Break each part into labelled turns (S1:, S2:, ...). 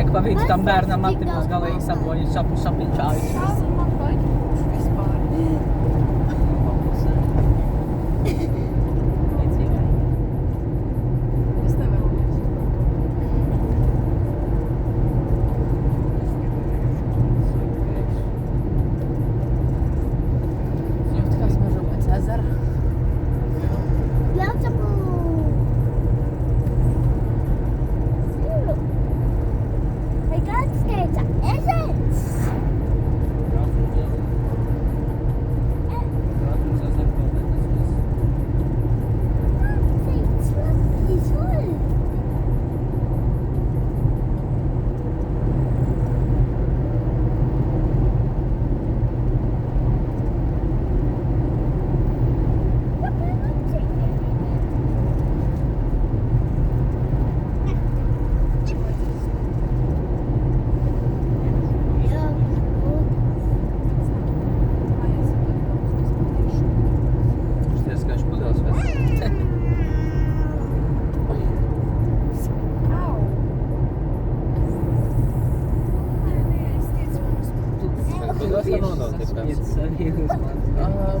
S1: liek pa vidu tam bērnam Matimos galīgi sabojis šapiņčājus.
S2: Man paņemts vispār. Līdzīgai. Es nevēlos. Jūt, kā smažu pēc ezera.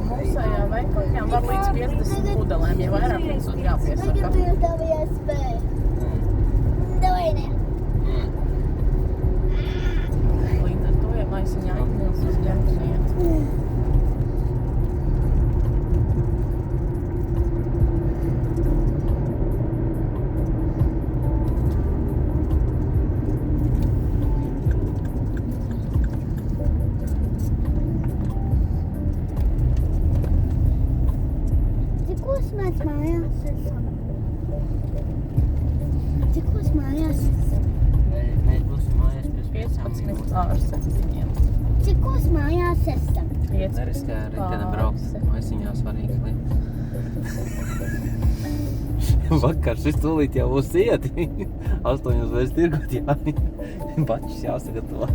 S2: Mūsējā veikalņām var līdz 50 pudelēm, ja vairāk mums jāpiesaka. Līdz ar to, ja maisiņā atmils uz ģerkšaniet.
S3: Cikos mājās esam?
S4: Mēs būsim mājās pēc 5 minūtēm.
S3: Cikos mājās esam?
S4: Neriskē riteni braukt, maisiņā svarīgas lietas. Vakar šis tūlīt jau būs ieti. 8 vairs tirgot jāņem. Bačis jāsagatavo.